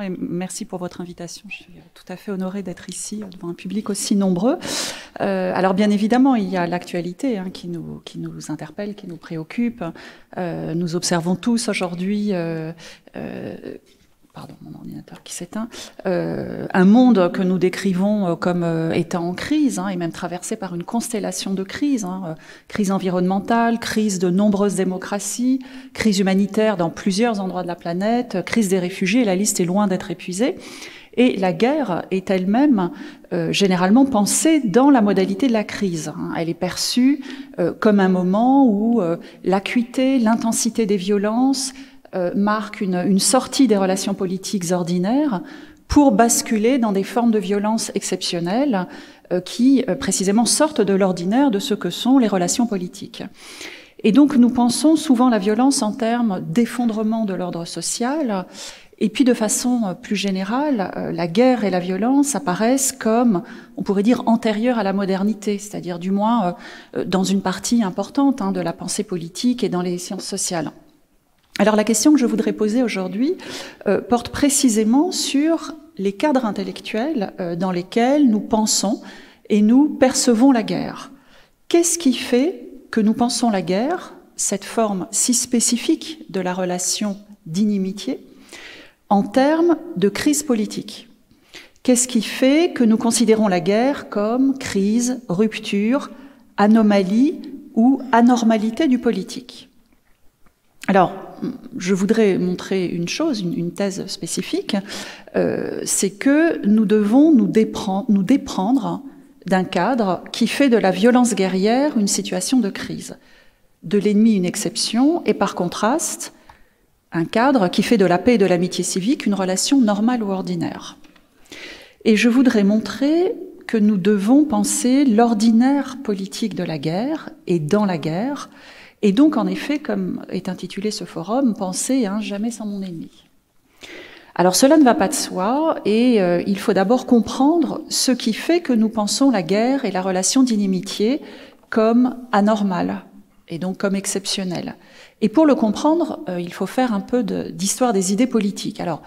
Et merci pour votre invitation. Je suis tout à fait honorée d'être ici devant un public aussi nombreux. Alors bien évidemment, il y a l'actualité qui nous interpelle, qui nous préoccupe. Nous observons tous aujourd'hui, pardon, mon ordinateur qui s'éteint, un monde que nous décrivons comme étant en crise et même traversé par une constellation de crises. Crise environnementale, crise de nombreuses démocraties, crise humanitaire dans plusieurs endroits de la planète, crise des réfugiés, la liste est loin d'être épuisée. Et la guerre est elle-même généralement pensée dans la modalité de la crise. Elle est perçue comme un moment où l'acuité, l'intensité des violences marque une sortie des relations politiques ordinaires pour basculer dans des formes de violence exceptionnelles qui précisément sortent de l'ordinaire de ce que sont les relations politiques. Et donc nous pensons souvent la violence en termes d'effondrement de l'ordre social, et puis de façon plus générale, la guerre et la violence apparaissent comme, on pourrait dire, antérieures à la modernité, c'est-à-dire du moins dans une partie importante de la pensée politique et dans les sciences sociales. Alors la question que je voudrais poser aujourd'hui porte précisément sur les cadres intellectuels dans lesquels nous pensons et nous percevons la guerre. Qu'est-ce qui fait que nous pensons la guerre, cette forme si spécifique de la relation d'inimitié, en termes de crise politique? Qu'est-ce qui fait que nous considérons la guerre comme crise, rupture, anomalie ou anormalité du politique? Alors, je voudrais montrer une chose, une thèse spécifique, c'est que nous devons nous déprendre d'un cadre qui fait de la violence guerrière une situation de crise, de l'ennemi une exception, et par contraste, un cadre qui fait de la paix et de l'amitié civique une relation normale ou ordinaire. Et je voudrais montrer que nous devons penser l'ordinaire politique de la guerre et dans la guerre, et donc, en effet, comme est intitulé ce forum, penser jamais sans mon ennemi. Alors, cela ne va pas de soi, et il faut d'abord comprendre ce qui fait que nous pensons la guerre et la relation d'inimitié comme anormale, et donc comme exceptionnelle. Et pour le comprendre, il faut faire un peu d'histoire des idées politiques. Alors,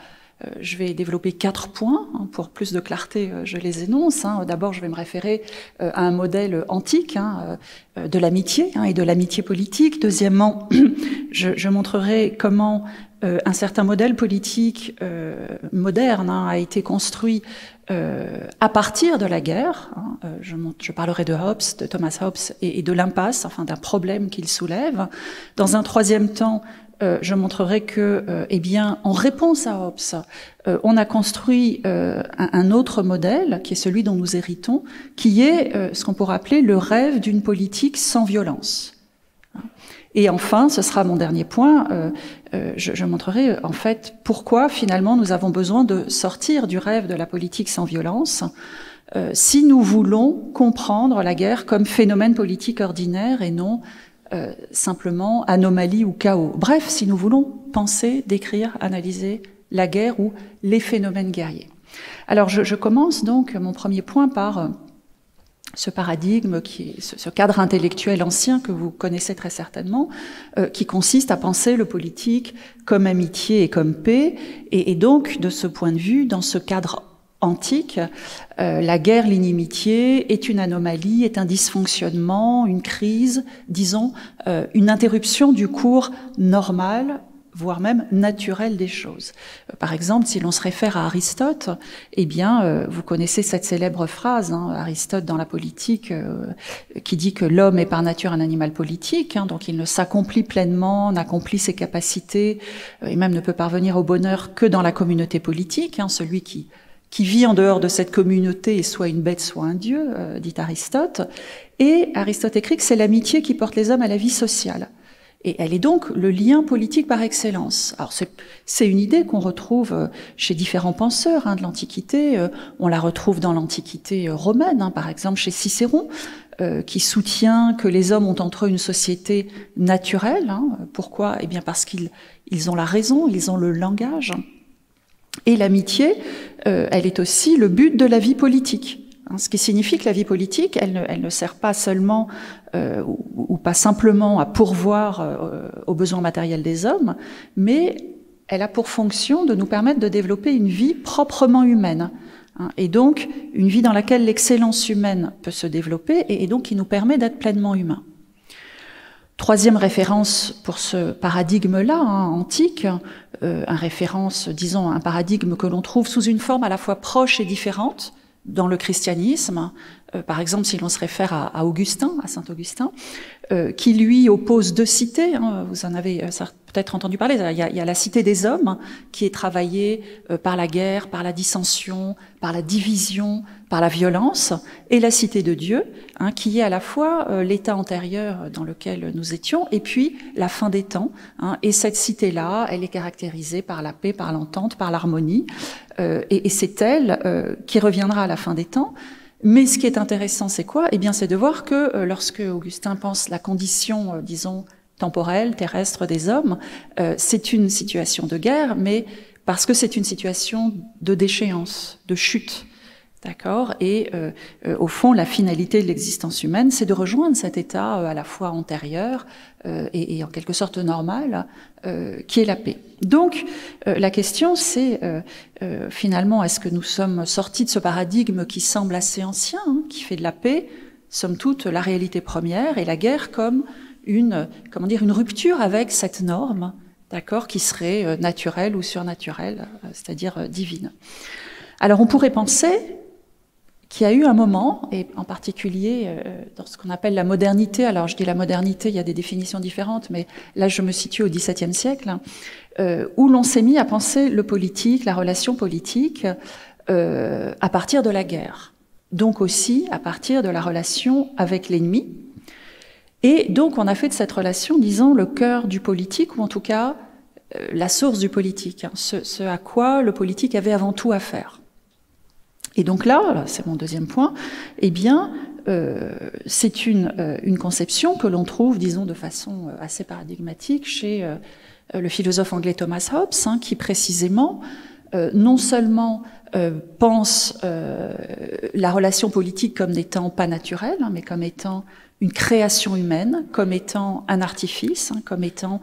je vais développer 4 points. Pour plus de clarté, je les énonce. D'abord, je vais me référer à un modèle antique de l'amitié et de l'amitié politique. Deuxièmement, je montrerai comment un certain modèle politique moderne a été construit à partir de la guerre. Je parlerai de Hobbes, de Thomas Hobbes et de l'impasse, enfin d'un problème qu'il soulève. Dans un troisième temps, je montrerai que, en réponse à Hobbes, on a construit un autre modèle, qui est celui dont nous héritons, qui est ce qu'on pourrait appeler le rêve d'une politique sans violence. Et enfin, ce sera mon dernier point, je montrerai en fait pourquoi finalement nous avons besoin de sortir du rêve de la politique sans violence si nous voulons comprendre la guerre comme phénomène politique ordinaire et non simplement anomalie ou chaos. Bref, si nous voulons penser, décrire, analyser la guerre ou les phénomènes guerriers. Alors je commence donc mon premier point par ce paradigme, ce cadre intellectuel ancien que vous connaissez très certainement, qui consiste à penser le politique comme amitié et comme paix, et donc de ce point de vue, dans ce cadre antique, la guerre, l'inimitié est une anomalie, est un dysfonctionnement, une crise, disons, une interruption du cours normal, voire même naturel des choses. Par exemple, si l'on se réfère à Aristote, vous connaissez cette célèbre phrase, Aristote dans la politique, qui dit que l'homme est par nature un animal politique, donc il ne s'accomplit pleinement, n'accomplit ses capacités, et même ne peut parvenir au bonheur que dans la communauté politique, celui qui vit en dehors de cette communauté est soit une bête, soit un dieu, dit Aristote. Et Aristote écrit que c'est l'amitié qui porte les hommes à la vie sociale. Et elle est donc le lien politique par excellence. Alors c'est une idée qu'on retrouve chez différents penseurs de l'Antiquité. On la retrouve dans l'Antiquité romaine, par exemple chez Cicéron, qui soutient que les hommes ont entre eux une société naturelle. Pourquoi ? Eh bien parce qu'ils ont la raison, ils ont le langage. Et l'amitié, elle est aussi le but de la vie politique. Ce qui signifie que la vie politique, elle ne sert pas seulement ou pas simplement à pourvoir aux besoins matériels des hommes, mais elle a pour fonction de nous permettre de développer une vie proprement humaine, hein, et donc une vie dans laquelle l'excellence humaine peut se développer et donc qui nous permet d'être pleinement humains. Troisième référence pour ce paradigme-là, hein, antique, disons un paradigme que l'on trouve sous une forme à la fois proche et différente dans le christianisme. Par exemple, si l'on se réfère à Augustin, à saint Augustin, qui lui oppose deux cités, hein, vous en avez peut-être entendu parler, il y a la cité des hommes, qui est travaillée par la guerre, par la dissension, par la division, par la violence, et la cité de Dieu, hein, qui est à la fois l'état antérieur dans lequel nous étions, et puis la fin des temps. Hein, et cette cité-là, elle est caractérisée par la paix, par l'entente, par l'harmonie, et c'est elle qui reviendra à la fin des temps. Mais ce qui est intéressant, c'est quoi? Eh bien, c'est de voir que lorsque Augustin pense la condition, disons, temporelle, terrestre des hommes, c'est une situation de guerre, mais parce que c'est une situation de déchéance, de chute. D'accord? Et au fond, la finalité de l'existence humaine, c'est de rejoindre cet état à la fois antérieur et en quelque sorte normal, qui est la paix. Donc, la question, c'est finalement, est-ce que nous sommes sortis de ce paradigme qui semble assez ancien, hein, qui fait de la paix, somme toute, la réalité première, et la guerre comme une rupture avec cette norme, d'accord, qui serait naturelle ou surnaturelle, c'est-à-dire divine. Alors, on pourrait penser qu'il y a eu un moment, et en particulier dans ce qu'on appelle la modernité, alors je dis la modernité, il y a des définitions différentes, mais là je me situe au XVIIe siècle, où l'on s'est mis à penser le politique, la relation politique, à partir de la guerre, donc aussi à partir de la relation avec l'ennemi, et donc on a fait de cette relation, disons, le cœur du politique, ou en tout cas la source du politique, hein, ce à quoi le politique avait avant tout à faire. Et donc là, c'est mon deuxième point, eh bien, c'est une conception que l'on trouve, disons, de façon assez paradigmatique chez le philosophe anglais Thomas Hobbes, hein, qui précisément, non seulement pense la relation politique comme n'étant pas naturelle, hein, mais comme étant une création humaine, comme étant un artifice, hein, comme étant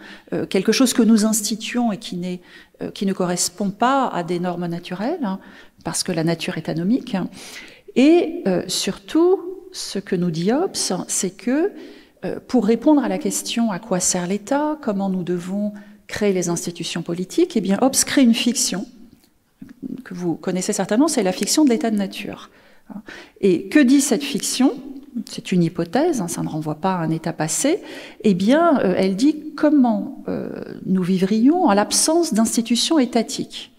quelque chose que nous instituons et qui ne correspond pas à des normes naturelles, hein, parce que la nature est anomique. Et surtout, ce que nous dit Hobbes, c'est que pour répondre à la question à quoi sert l'État, comment nous devons créer les institutions politiques, eh bien Hobbes crée une fiction que vous connaissez certainement, c'est la fiction de l'état de nature. Et que dit cette fiction? C'est une hypothèse, hein, ça ne renvoie pas à un état passé. Eh bien, elle dit comment nous vivrions en l'absence d'institutions étatiques.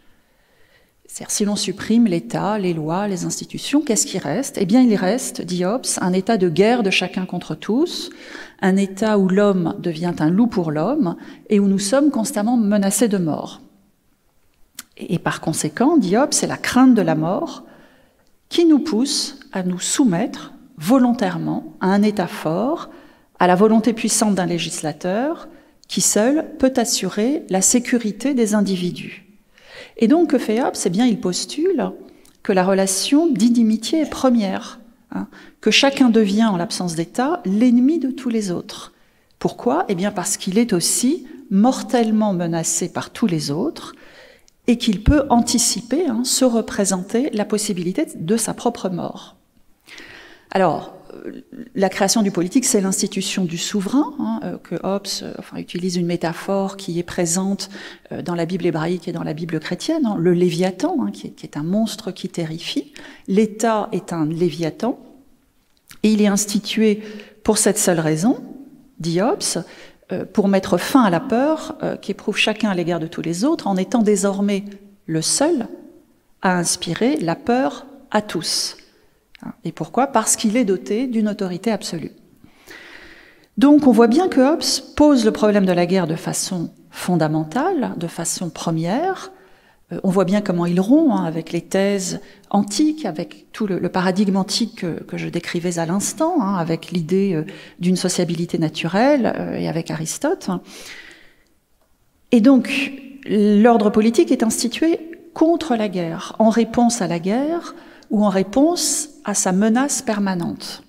C'est-à-dire, si l'on supprime l'État, les lois, les institutions, qu'est-ce qui reste? Eh bien, il reste, dit Hobbes, un état de guerre de chacun contre tous, un état où l'homme devient un loup pour l'homme et où nous sommes constamment menacés de mort. Et par conséquent, dit Hobbes, c'est la crainte de la mort qui nous pousse à nous soumettre volontairement à un état fort, à la volonté puissante d'un législateur qui seul peut assurer la sécurité des individus. Et donc, que fait Hobbes? Eh bien, il postule que la relation d'inimitié est première, hein, que chacun devient, en l'absence d'État, l'ennemi de tous les autres. Pourquoi? Eh bien, parce qu'il est aussi mortellement menacé par tous les autres et qu'il peut anticiper, hein, se représenter la possibilité de sa propre mort. Alors, la création du politique, c'est l'institution du souverain, hein, que Hobbes utilise une métaphore qui est présente dans la Bible hébraïque et dans la Bible chrétienne, hein, le Léviathan, hein, qui est un monstre qui terrifie. L'État est un Léviathan, et il est institué pour cette seule raison, dit Hobbes, pour mettre fin à la peur qu'éprouve chacun à l'égard de tous les autres, en étant désormais le seul à inspirer la peur à tous. Et pourquoi? Parce qu'il est doté d'une autorité absolue. Donc on voit bien que Hobbes pose le problème de la guerre de façon fondamentale, de façon première. On voit bien comment il rompt, hein, avec les thèses antiques, avec tout le paradigme antique que je décrivais à l'instant, hein, avec l'idée d'une sociabilité naturelle et avec Aristote. Et donc l'ordre politique est institué contre la guerre, en réponse à la guerre ou en réponse à sa menace permanente.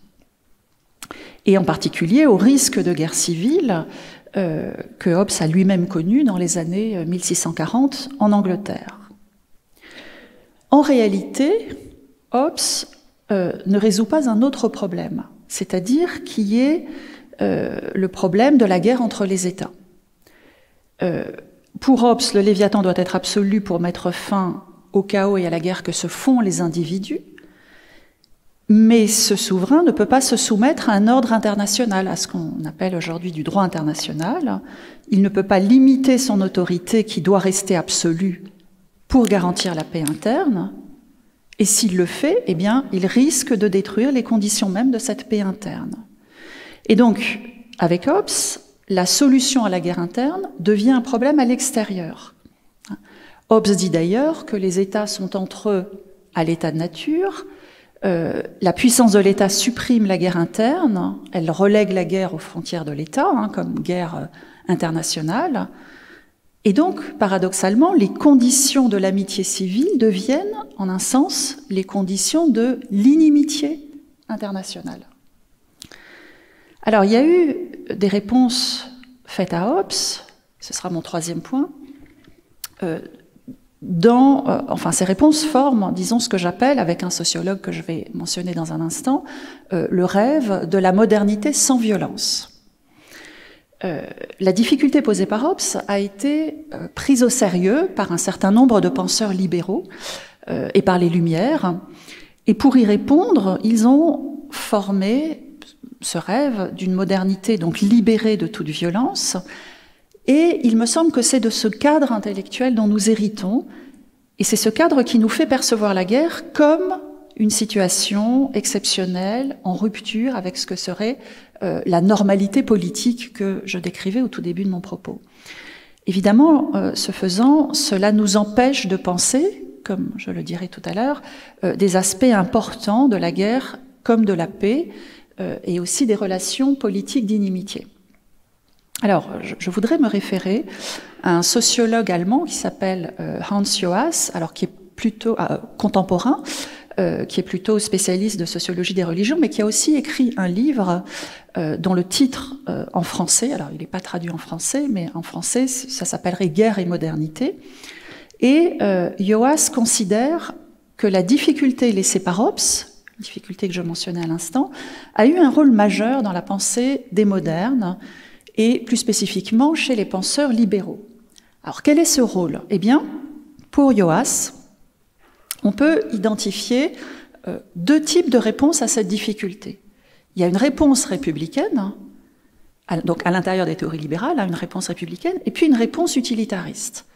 Et en particulier au risque de guerre civile que Hobbes a lui-même connu dans les années 1640 en Angleterre. En réalité, Hobbes ne résout pas un autre problème, c'est-à-dire qui est le problème de la guerre entre les États. Pour Hobbes, le Léviathan doit être absolu pour mettre fin au chaos et à la guerre que se font les individus, mais ce souverain ne peut pas se soumettre à un ordre international, à ce qu'on appelle aujourd'hui du droit international. Il ne peut pas limiter son autorité qui doit rester absolue pour garantir la paix interne, et s'il le fait, eh bien, il risque de détruire les conditions même de cette paix interne. Et donc, avec Hobbes, la solution à la guerre interne devient un problème à l'extérieur. Hobbes dit d'ailleurs que les États sont entre eux à l'état de nature. La puissance de l'État supprime la guerre interne, elle relègue la guerre aux frontières de l'État, comme guerre internationale. Et donc, paradoxalement, les conditions de l'amitié civile deviennent, en un sens, les conditions de l'inimitié internationale. Alors, il y a eu des réponses faites à Hobbes, ce sera mon troisième point. Ces réponses forment, disons, ce que j'appelle, avec un sociologue que je vais mentionner dans un instant, le rêve de la modernité sans violence. La difficulté posée par Hobbes a été prise au sérieux par un certain nombre de penseurs libéraux et par les Lumières, et pour y répondre, ils ont formé ce rêve d'une modernité donc libérée de toute violence. Et il me semble que c'est de ce cadre intellectuel dont nous héritons, et c'est ce cadre qui nous fait percevoir la guerre comme une situation exceptionnelle, en rupture avec ce que serait la normalité politique que je décrivais au tout début de mon propos. Évidemment, ce faisant, cela nous empêche de penser, comme je le dirai tout à l'heure, des aspects importants de la guerre comme de la paix, et aussi des relations politiques d'inimitié. Alors, je voudrais me référer à un sociologue allemand qui s'appelle Hans Joas, alors qui est plutôt contemporain, qui est plutôt spécialiste de sociologie des religions, mais qui a aussi écrit un livre dont le titre en français, alors il n'est pas traduit en français, mais en français ça s'appellerait Guerre et modernité. Et Joas considère que la difficulté laissée par Hobbes, difficulté que je mentionnais à l'instant, a eu un rôle majeur dans la pensée des modernes, et plus spécifiquement chez les penseurs libéraux. Alors quel est ce rôle? Eh bien, pour Joas, on peut identifier deux types de réponses à cette difficulté. Il y a une réponse républicaine, donc à l'intérieur des théories libérales, une réponse républicaine, et puis une réponse utilitariste.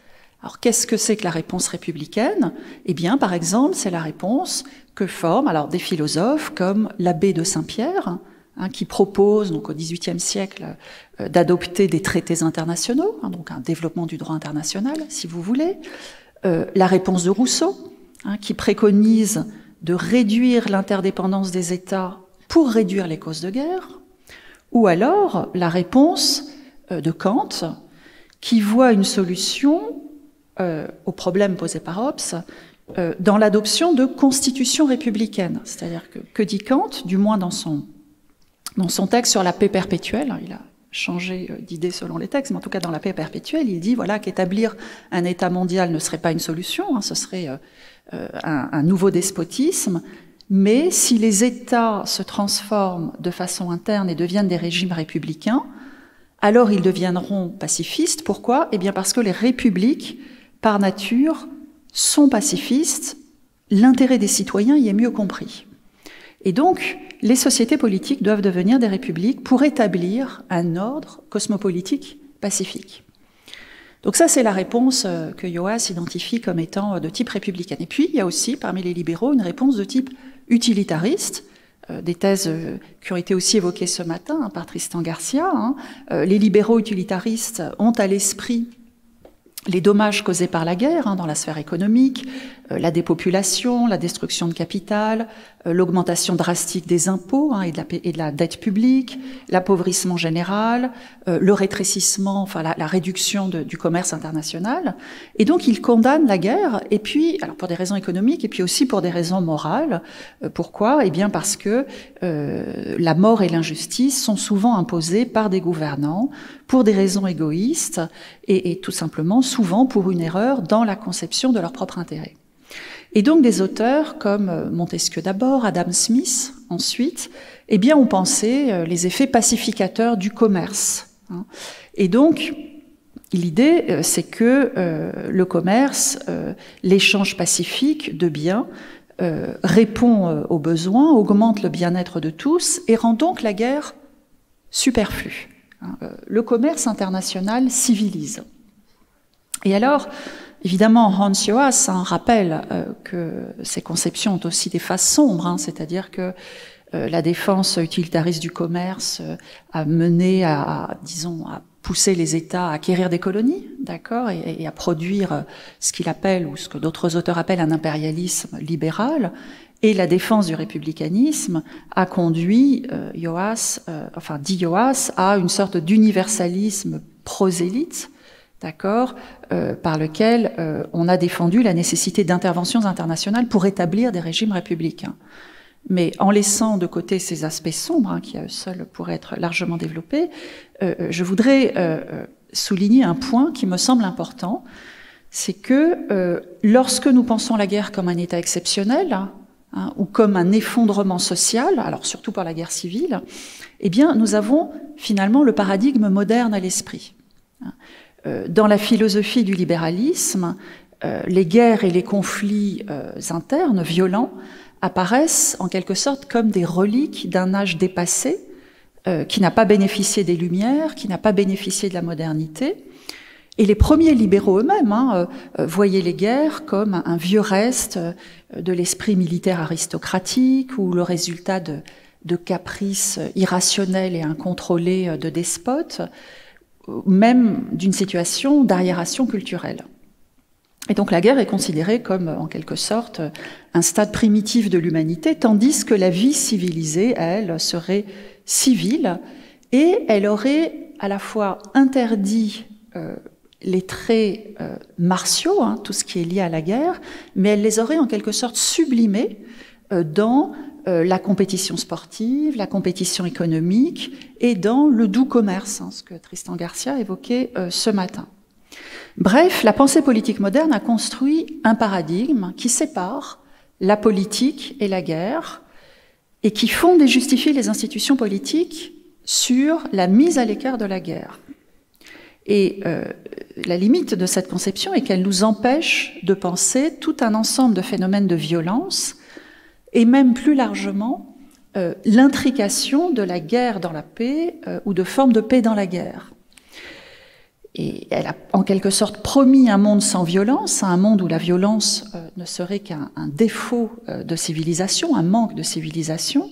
Alors qu'est-ce que c'est que la réponse républicaine? Eh bien, par exemple, c'est la réponse que forment des philosophes comme l'abbé de Saint-Pierre, qui propose, donc au XVIIIe siècle, d'adopter des traités internationaux, donc un développement du droit international, si vous voulez. La réponse de Rousseau, qui préconise de réduire l'interdépendance des États pour réduire les causes de guerre. Ou alors la réponse de Kant, qui voit une solution au problème posé par Hobbes dans l'adoption de constitutions républicaines. C'est-à-dire que dit Kant, du moins dans son texte sur la paix perpétuelle, il a changé d'idée selon les textes, mais en tout cas dans la paix perpétuelle, il dit qu'établir un État mondial ne serait pas une solution, ce serait un nouveau despotisme, mais si les États se transforment de façon interne et deviennent des régimes républicains, alors ils deviendront pacifistes. Pourquoi? Eh bien parce que les républiques, par nature, sont pacifistes, l'intérêt des citoyens y est mieux compris. Et donc, les sociétés politiques doivent devenir des républiques pour établir un ordre cosmopolitique pacifique. Donc ça, c'est la réponse que Joas identifie comme étant de type républicaine. Et puis, il y a aussi, parmi les libéraux, une réponse de type utilitariste, des thèses qui ont été aussi évoquées ce matin par Tristan Garcia. Les libéraux utilitaristes ont à l'esprit les dommages causés par la guerre dans la sphère économique, la dépopulation, la destruction de capital, l'augmentation drastique des impôts et de la dette publique, l'appauvrissement général, le rétrécissement, enfin la réduction du commerce international. Et donc il condamne la guerre, et puis, alors pour des raisons économiques, et puis aussi pour des raisons morales. Pourquoi ? Eh bien parce que la mort et l'injustice sont souvent imposées par des gouvernants pour des raisons égoïstes, et tout simplement souvent pour une erreur dans la conception de leur propre intérêt. Et donc des auteurs comme Montesquieu d'abord, Adam Smith ensuite, eh bien ont pensé les effets pacificateurs du commerce. Et donc l'idée c'est que le commerce, l'échange pacifique de biens, répond aux besoins, augmente le bien-être de tous et rend donc la guerre superflue. Le commerce international civilise. Et alors, évidemment, Hans Joas rappelle que ces conceptions ont aussi des faces sombres, c'est-à-dire que la défense utilitariste du commerce a mené disons, à pousser les États à acquérir des colonies, d'accord, et à produire ce qu'il appelle, ou ce que d'autres auteurs appellent un impérialisme libéral. Et la défense du républicanisme a conduit Joas à une sorte d'universalisme prosélyte, d'accord, par lequel on a défendu la nécessité d'interventions internationales pour établir des régimes républicains. Mais en laissant de côté ces aspects sombres, qui à eux seuls pourraient être largement développés, je voudrais souligner un point qui me semble important, c'est que lorsque nous pensons la guerre comme un état exceptionnel, ou comme un effondrement social, alors surtout par la guerre civile, eh bien nous avons finalement le paradigme moderne à l'esprit. Dans la philosophie du libéralisme, les guerres et les conflits internes, violents, apparaissent en quelque sorte comme des reliques d'un âge dépassé, qui n'a pas bénéficié des Lumières, qui n'a pas bénéficié de la modernité. Et les premiers libéraux eux-mêmes voyaient les guerres comme un vieux reste de l'esprit militaire aristocratique ou le résultat de caprices irrationnels et incontrôlés de despotes, même d'une situation d'arriération culturelle. Et donc la guerre est considérée comme, en quelque sorte, un stade primitif de l'humanité, tandis que la vie civilisée, elle, serait civile, et elle aurait à la fois interdit les traits martiaux, tout ce qui est lié à la guerre, mais elle les aurait en quelque sorte sublimés dans la compétition sportive, la compétition économique et dans le doux commerce, ce que Tristan Garcia évoquait ce matin. Bref, la pensée politique moderne a construit un paradigme qui sépare la politique et la guerre et qui fonde et justifie les institutions politiques sur la mise à l'écart de la guerre. Et la limite de cette conception est qu'elle nous empêche de penser tout un ensemble de phénomènes de violence et même plus largement l'intrication de la guerre dans la paix ou de formes de paix dans la guerre. Et elle a en quelque sorte promis un monde sans violence, un monde où la violence ne serait qu'un défaut de civilisation, un manque de civilisation.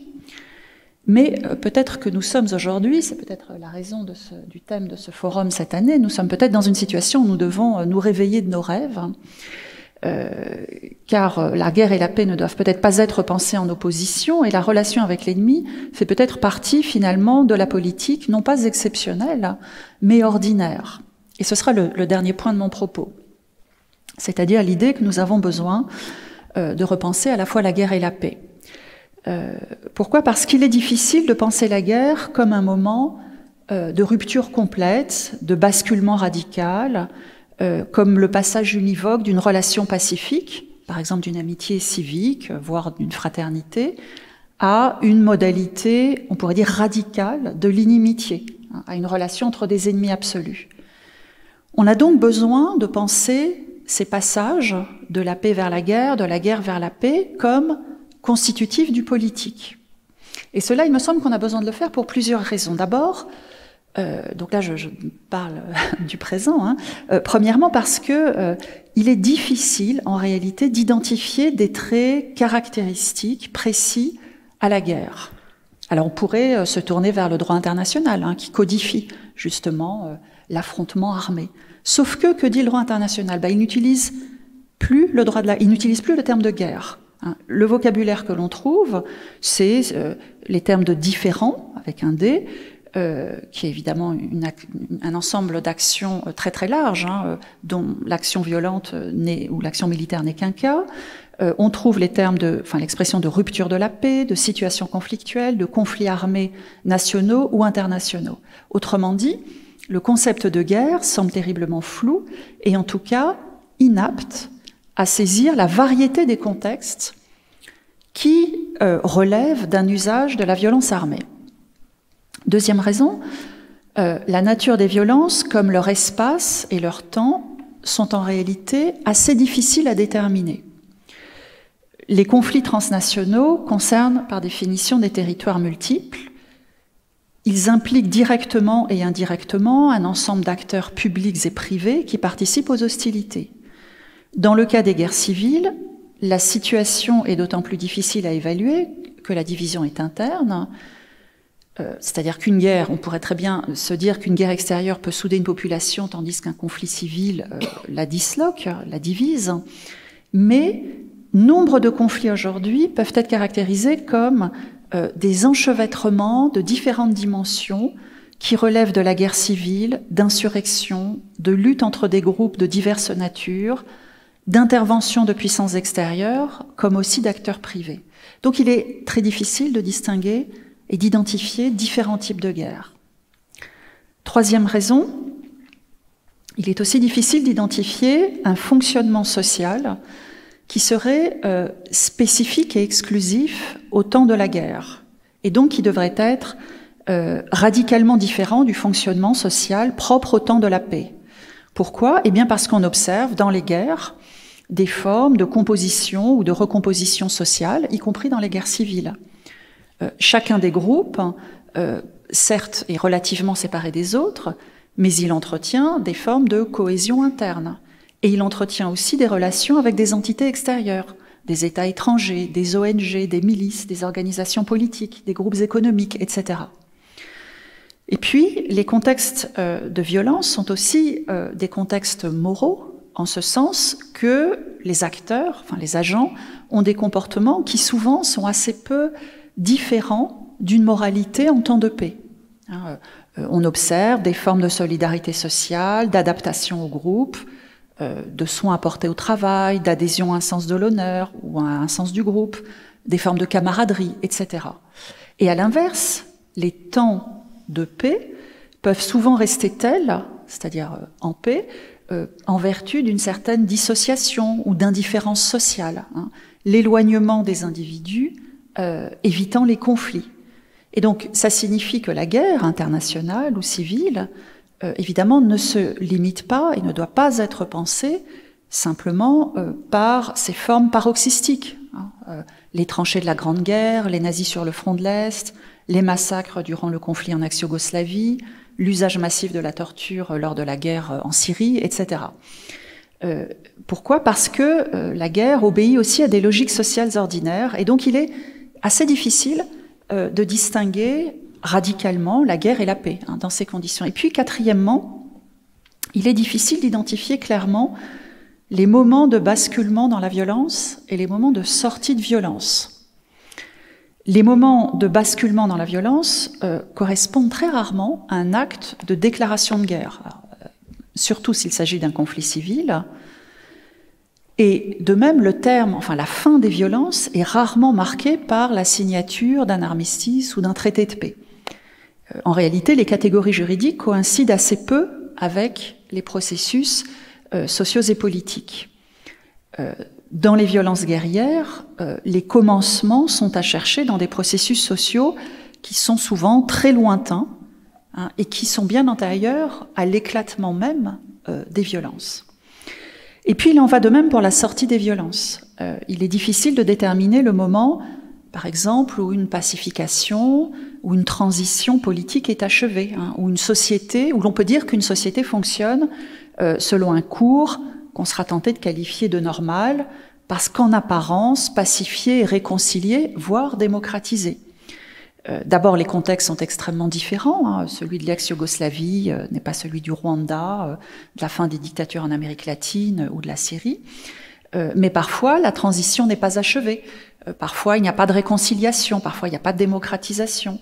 Mais peut-être que nous sommes aujourd'hui, c'est peut-être la raison du thème de ce forum cette année, nous sommes peut-être dans une situation où nous devons nous réveiller de nos rêves, car la guerre et la paix ne doivent peut-être pas être pensées en opposition, et la relation avec l'ennemi fait peut-être partie finalement de la politique, non pas exceptionnelle, mais ordinaire. Et ce sera le dernier point de mon propos, c'est-à-dire l'idée que nous avons besoin de repenser à la fois la guerre et la paix. Pourquoi ? Parce qu'il est difficile de penser la guerre comme un moment de rupture complète, de basculement radical, comme le passage univoque d'une relation pacifique, par exemple d'une amitié civique, voire d'une fraternité, à une modalité, on pourrait dire radicale, de l'inimitié, à une relation entre des ennemis absolus. On a donc besoin de penser ces passages de la paix vers la guerre, de la guerre vers la paix, comme constitutif du politique. Et cela, il me semble qu'on a besoin de le faire pour plusieurs raisons. D'abord, donc là je parle du présent, premièrement parce que il est difficile en réalité d'identifier des traits caractéristiques précis à la guerre. Alors on pourrait se tourner vers le droit international qui codifie justement l'affrontement armé. Sauf que dit le droit international? Il n'utilise plus il n'utilise plus le terme de guerre. Le vocabulaire que l'on trouve, c'est les termes de différend, avec un D, qui est évidemment un ensemble d'actions très très large, dont l'action violente ou l'action militaire n'est qu'un cas. On trouve l'expression de rupture de la paix, de situation conflictuelle, de conflits armés nationaux ou internationaux. Autrement dit, le concept de guerre semble terriblement flou et en tout cas inapte à saisir la variété des contextes qui relèvent d'un usage de la violence armée. Deuxième raison, la nature des violences, comme leur espace et leur temps, sont en réalité assez difficiles à déterminer. Les conflits transnationaux concernent par définition des territoires multiples. Ils impliquent directement et indirectement un ensemble d'acteurs publics et privés qui participent aux hostilités. Dans le cas des guerres civiles, la situation est d'autant plus difficile à évaluer que la division est interne. C'est-à-dire qu'une guerre, on pourrait très bien se dire qu'une guerre extérieure peut souder une population tandis qu'un conflit civil la disloque, la divise. Mais nombre de conflits aujourd'hui peuvent être caractérisés comme des enchevêtrements de différentes dimensions qui relèvent de la guerre civile, d'insurrection, de lutte entre des groupes de diverses natures, d'intervention de puissances extérieures, comme aussi d'acteurs privés. Donc il est très difficile de distinguer et d'identifier différents types de guerres. Troisième raison, il est aussi difficile d'identifier un fonctionnement social qui serait spécifique et exclusif au temps de la guerre, et donc qui devrait être radicalement différent du fonctionnement social propre au temps de la paix. Pourquoi? Eh bien parce qu'on observe dans les guerres des formes de composition ou de recomposition sociale, y compris dans les guerres civiles. Chacun des groupes, certes, est relativement séparé des autres, mais il entretient des formes de cohésion interne. Et il entretient aussi des relations avec des entités extérieures, des États étrangers, des ONG, des milices, des organisations politiques, des groupes économiques, etc. Et puis, les contextes de violence sont aussi des contextes moraux, en ce sens que les acteurs, les agents, ont des comportements qui souvent sont assez peu différents d'une moralité en temps de paix. On observe des formes de solidarité sociale, d'adaptation au groupe, de soins apportés au travail, d'adhésion à un sens de l'honneur ou à un sens du groupe, des formes de camaraderie, etc. Et à l'inverse, les temps de paix peuvent souvent rester tels, c'est-à-dire en paix, en vertu d'une certaine dissociation ou d'indifférence sociale, l'éloignement des individus évitant les conflits. Et donc ça signifie que la guerre internationale ou civile, évidemment, ne se limite pas et ne doit pas être pensée simplement par ces formes paroxystiques. Les tranchées de la Grande Guerre, les nazis sur le front de l'Est, les massacres durant le conflit en ex-Yougoslavie, l'usage massif de la torture lors de la guerre en Syrie, etc. Pourquoi? Parce que la guerre obéit aussi à des logiques sociales ordinaires, et donc il est assez difficile de distinguer radicalement la guerre et la paix dans ces conditions. Et puis, quatrièmement, il est difficile d'identifier clairement les moments de basculement dans la violence et les moments de sortie de violence. Les moments de basculement dans la violence correspondent très rarement à un acte de déclaration de guerre, surtout s'il s'agit d'un conflit civil. Et de même, le terme, la fin des violences est rarement marquée par la signature d'un armistice ou d'un traité de paix. En réalité, les catégories juridiques coïncident assez peu avec les processus sociaux et politiques. Dans les violences guerrières, les commencements sont à chercher dans des processus sociaux qui sont souvent très lointains et qui sont bien antérieurs à l'éclatement même des violences. Et puis il en va de même pour la sortie des violences. Il est difficile de déterminer le moment, par exemple, où une pacification ou une transition politique est achevée, ou une société, où l'on peut dire qu'une société fonctionne selon un cours qu'on sera tenté de qualifier de normal, parce qu'en apparence, pacifié et réconcilié, voire démocratisé. D'abord, les contextes sont extrêmement différents. Hein. Celui de l'ex-Yougoslavie n'est pas celui du Rwanda, de la fin des dictatures en Amérique latine ou de la Syrie. Mais parfois, la transition n'est pas achevée. Parfois, il n'y a pas de réconciliation. Parfois, il n'y a pas de démocratisation.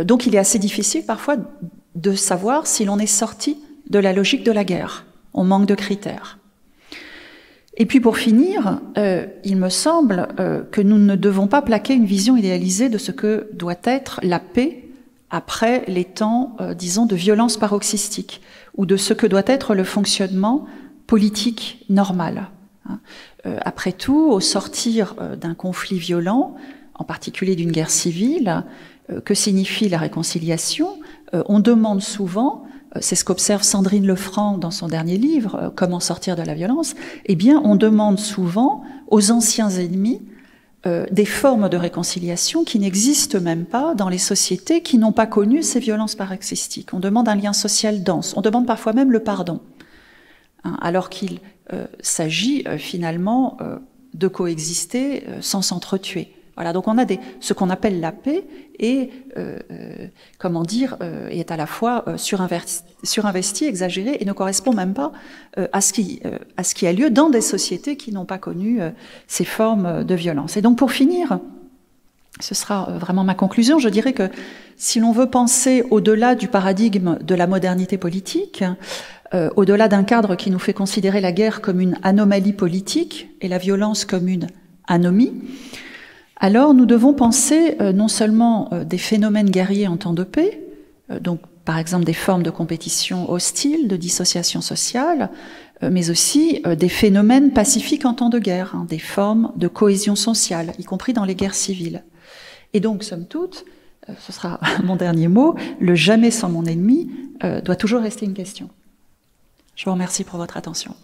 Donc, il est assez difficile parfois de savoir si l'on est sorti de la logique de la guerre. On manque de critères. Et puis pour finir, il me semble que nous ne devons pas plaquer une vision idéalisée de ce que doit être la paix après les temps, disons, de violence paroxystique, ou de ce que doit être le fonctionnement politique normal. Après tout, au sortir d'un conflit violent, en particulier d'une guerre civile, que signifie la réconciliation? On demande souvent, c'est ce qu'observe Sandrine Lefranc dans son dernier livre, Comment sortir de la violence, eh bien, on demande souvent aux anciens ennemis des formes de réconciliation qui n'existent même pas dans les sociétés qui n'ont pas connu ces violences paroxystiques. On demande un lien social dense, on demande parfois même le pardon, hein, alors qu'il s'agit finalement de coexister sans s'entretuer. Voilà, donc on a ce qu'on appelle la paix et comment dire, est à la fois surinvesti, exagéré et ne correspond même pas à ce qui a lieu dans des sociétés qui n'ont pas connu ces formes de violence. Et donc pour finir, ce sera vraiment ma conclusion, je dirais que si l'on veut penser au-delà du paradigme de la modernité politique, au-delà d'un cadre qui nous fait considérer la guerre comme une anomalie politique et la violence comme une anomie, alors nous devons penser non seulement des phénomènes guerriers en temps de paix, donc par exemple des formes de compétition hostile, de dissociation sociale, mais aussi des phénomènes pacifiques en temps de guerre, hein, des formes de cohésion sociale, y compris dans les guerres civiles. Et donc, somme toute, ce sera mon dernier mot, le « jamais sans mon ennemi » doit toujours rester une question. Je vous remercie pour votre attention.